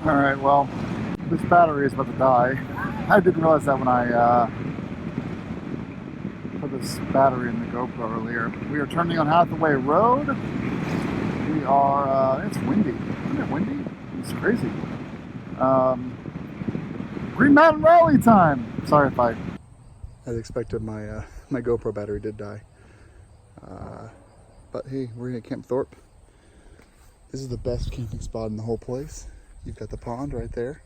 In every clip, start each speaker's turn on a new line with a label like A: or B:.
A: Alright, well, this battery is about to die. I didn't realize that when I put this battery in the GoPro earlier. We are turning on Hathaway Road. We are, it's windy. Isn't it windy? It's crazy. Green Mountain Rally time! Sorry if I... As expected, my GoPro battery did die. But hey, we're gonna Camp Thorpe. This is the best camping spot in the whole place. You've got the pond right there.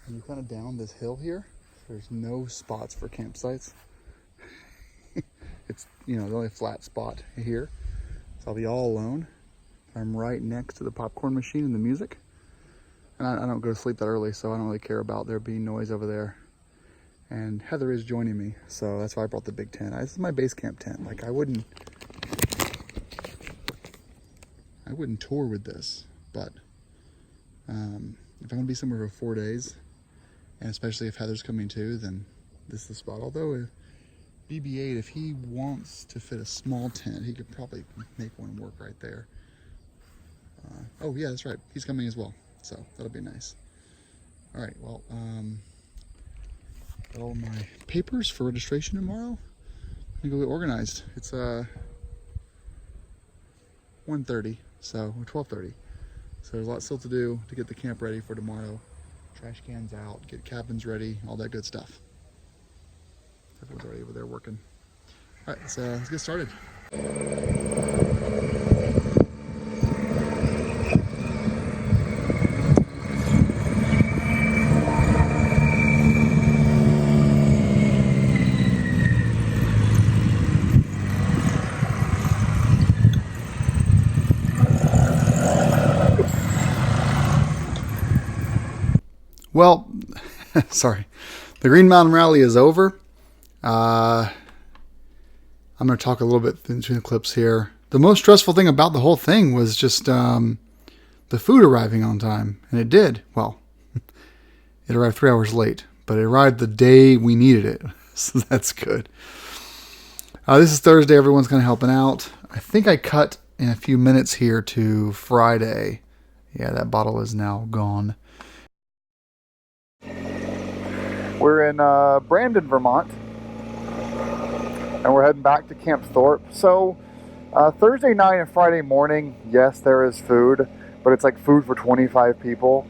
A: And you kind of down this hill here. There's no spots for campsites. It's, you know, the only flat spot here. So I'll be all alone. I'm right next to the popcorn machine and the music. And I don't go to sleep that early, so I don't really care about there being noise over there. And Heather is joining me, so that's why I brought the big tent. This is my base camp tent. Like, I wouldn't tour with this, but if I'm gonna be somewhere for 4 days, and especially if Heather's coming too, then this is the spot. Although if BB-8, if he wants to fit a small tent, he could probably make one work right there. Oh yeah, that's right, he's coming as well, so that'll be nice. All right, well, got all my papers for registration tomorrow. I'm gonna go get organized. It's 1:30, so, or 12:30. So there's a lot still to do to get the camp ready for tomorrow. Trash cans out, get cabins ready, all that good stuff. Everyone's already over there working. All right, let's get started. Well, sorry, the Green Mountain Rally is over. I'm going to talk a little bit between the clips here. The most stressful thing about the whole thing was just the food arriving on time, and it did. Well, it arrived 3 hours late, but it arrived the day we needed it, so that's good. This is Thursday. Everyone's kind of helping out. I think I cut in a few minutes here to Friday. Yeah, that bottle is now gone. We're in Brandon, Vermont, and we're heading back to Camp Thorpe. So Thursday night and Friday morning, yes, there is food, but it's like food for 25 people.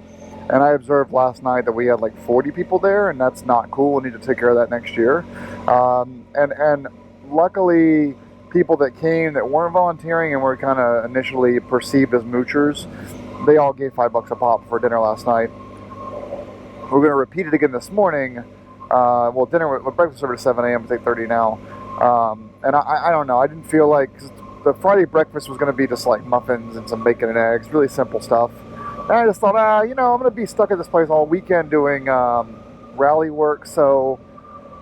A: And I observed last night that we had like 40 people there, and that's not cool. We need to take care of that next year. And luckily, people that came that weren't volunteering and were kind of initially perceived as moochers, they all gave $5 a pop for dinner last night. We're going to repeat it again this morning. Well, breakfast over to 7 a.m. It's 8:30 now. And I don't know. I didn't feel like the Friday breakfast was going to be just like muffins and some bacon and eggs, really simple stuff. And I just thought, I'm going to be stuck at this place all weekend doing rally work, so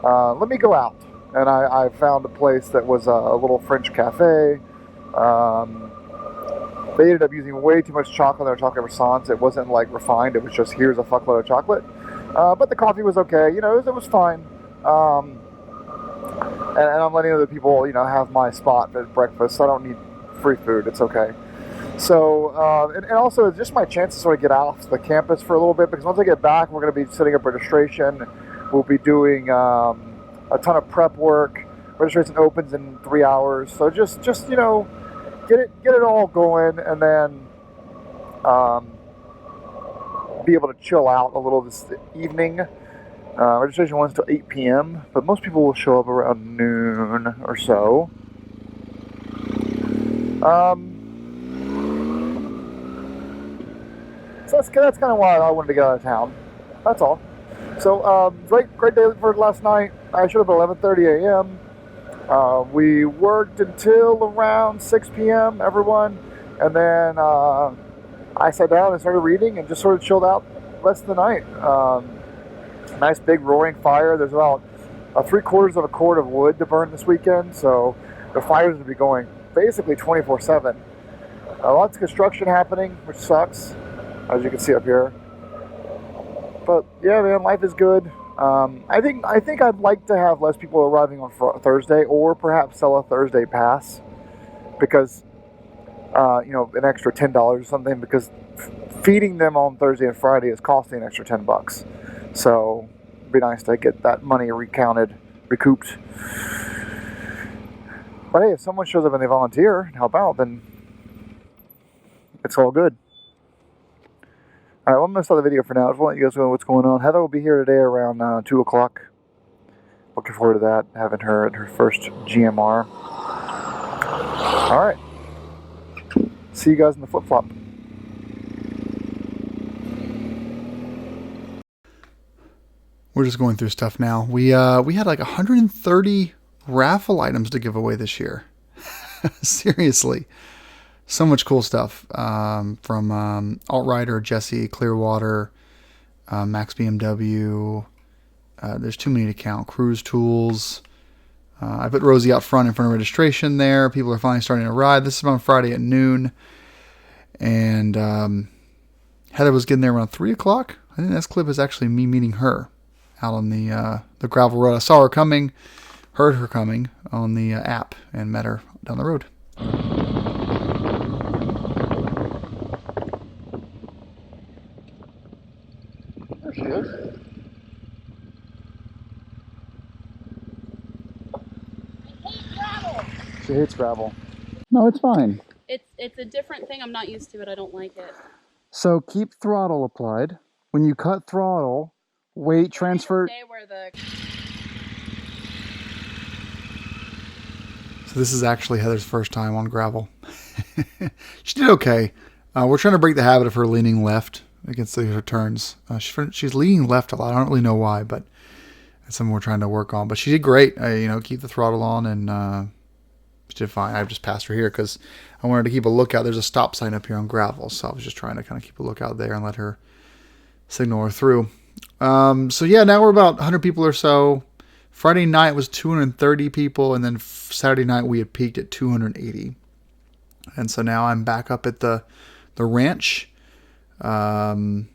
A: let me go out. And I found a place that was a little French cafe. They ended up using way too much chocolate in their chocolate croissants. It wasn't like refined. It was just, here's a fuckload of chocolate. But the coffee was okay. You know, it was fine. And I'm letting other people, you know, have my spot at breakfast. So I don't need free food. It's okay. So, and also it's just my chance to sort of get off the campus for a little bit, because once I get back, we're going to be setting up registration. We'll be doing a ton of prep work. Registration opens in 3 hours. So just you know, get it all going, and then be able to chill out a little this evening. Registration runs till 8 p.m., but most people will show up around noon or so. So that's kind of why I wanted to get out of town. That's all. So great day for last night. I showed up at 11:30 a.m. We worked until around 6 p.m., everyone, and then I sat down and started reading and just sort of chilled out the rest of the night. Nice big roaring fire. There's about 3/4 of a cord of wood to burn this weekend, so the fire's going to be going basically 24/7. Lots of construction happening, which sucks, as you can see up here. But yeah, man, life is good. I think I'd like to have less people arriving on Thursday, or perhaps sell a Thursday pass, because an extra $10 or something, because feeding them on Thursday and Friday is costing an extra $10. So it'd be nice to get that money recouped. But hey, if someone shows up and they volunteer and help out, then it's all good. Alright, well, I'm going to start the video for now. I just want you guys to know what's going on. Heather will be here today around 2 o'clock. Looking forward to that, having her at her first GMR. Alright. See you guys in the flip-flop. We're just going through stuff now. We had like 130 raffle items to give away this year. Seriously. So much cool stuff. From Alt-Rider, Jesse, Clearwater, Max BMW. There's too many to count. Cruise Tools. I put Rosie out front in front of registration there. People are finally starting to ride. This is on Friday at noon. And Heather was getting there around 3 o'clock. I think this clip is actually me meeting her out on the gravel road. I saw her coming, heard her coming on the app, and met her down the road. There she is. She hates gravel. No, it's fine.
B: It's a different thing. I'm not used to it. I don't like it.
A: So keep throttle applied. When you cut throttle, weight transfer. So this is actually Heather's first time on gravel. She did okay. We're trying to break the habit of her leaning left against her turns. She's leaning left a lot. I don't really know why, but that's something we're trying to work on. But she did great. Keep the throttle on, and she did fine. I just passed her here because I wanted to keep a lookout. There's a stop sign up here on gravel, so I was just trying to kind of keep a lookout there and let her signal her through. So yeah, now we're about 100 people or so. Friday night was 230 people, and then Saturday night we had peaked at 280. And so now I'm back up at the ranch camp,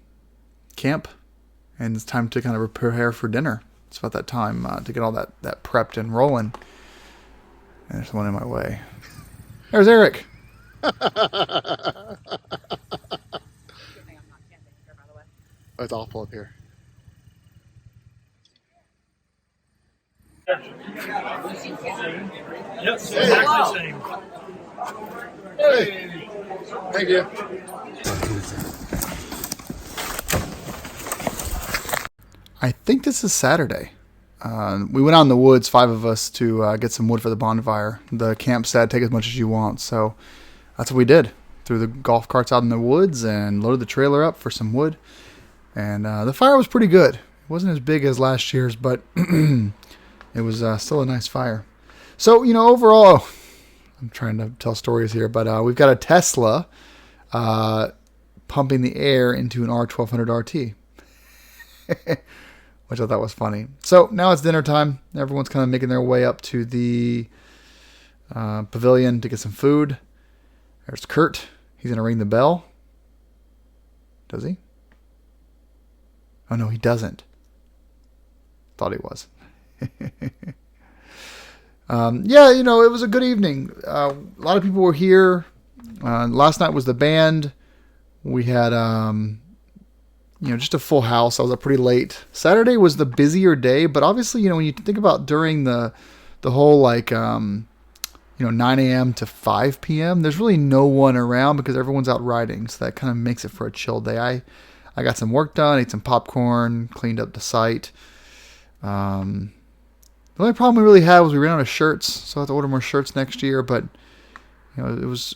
A: and it's time to kind of prepare for dinner. It's about that time to get all that prepped and rolling. And there's one in my way. There's Eric. Oh, it's awful up here.
C: Yes, exactly the same.
A: Hey. Thank you. I think this is Saturday. We went out in the woods, 5 of us, to get some wood for the bonfire. The camp said, take as much as you want, so that's what we did. Threw the golf carts out in the woods and loaded the trailer up for some wood. And the fire was pretty good. It wasn't as big as last year's, but it was still a nice fire. So, overall, I'm trying to tell stories here, but we've got a Tesla pumping the air into an R1200 RT. Which I thought was funny. So now it's dinner time. Everyone's kind of making their way up to the pavilion to get some food. There's Kurt. He's going to ring the bell. Does he? Oh, no, he doesn't. Thought he was. Yeah, it was a good evening. A lot of people were here. Last night was the band. We had... just a full house. I was up pretty late. Saturday was the busier day, but obviously, when you think about during the whole 9 a.m. to 5 p.m., there's really no one around because everyone's out riding. So that kind of makes it for a chill day. I got some work done, ate some popcorn, cleaned up the site. The only problem we really had was we ran out of shirts, so I have to order more shirts next year. But it was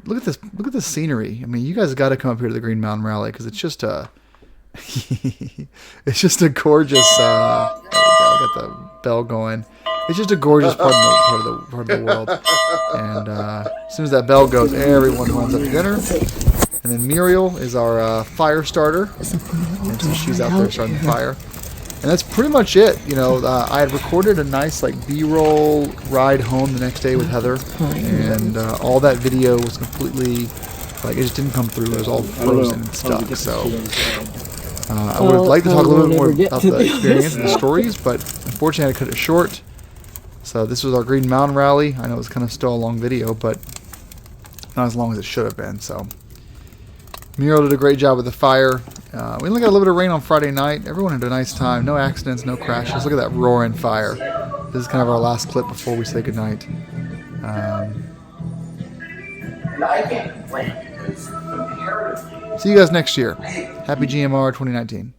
A: look at this scenery. I mean, you guys got to come up here to the Green Mountain Rally because it's just a it's just a gorgeous. There we go. Got the bell going. It's just a gorgeous part of the world. And as soon as that bell goes, everyone runs up to dinner. And then Muriel is our fire starter, and so she's out there starting the fire. And that's pretty much it. I had recorded a nice B-roll ride home the next day with Heather, and all that video was completely it just didn't come through. It was all frozen and stuck. So I would like to talk a little bit more about the experience and the stories, but unfortunately I had to cut it short. So this was our Green Mountain Rally. I know it was kind of still a long video, but not as long as it should have been. So Muriel did a great job with the fire. We only got a little bit of rain on Friday night. Everyone had a nice time. No accidents, no crashes. Look at that roaring fire. This is kind of our last clip before we say goodnight. See you guys next year. Happy GMR 2019.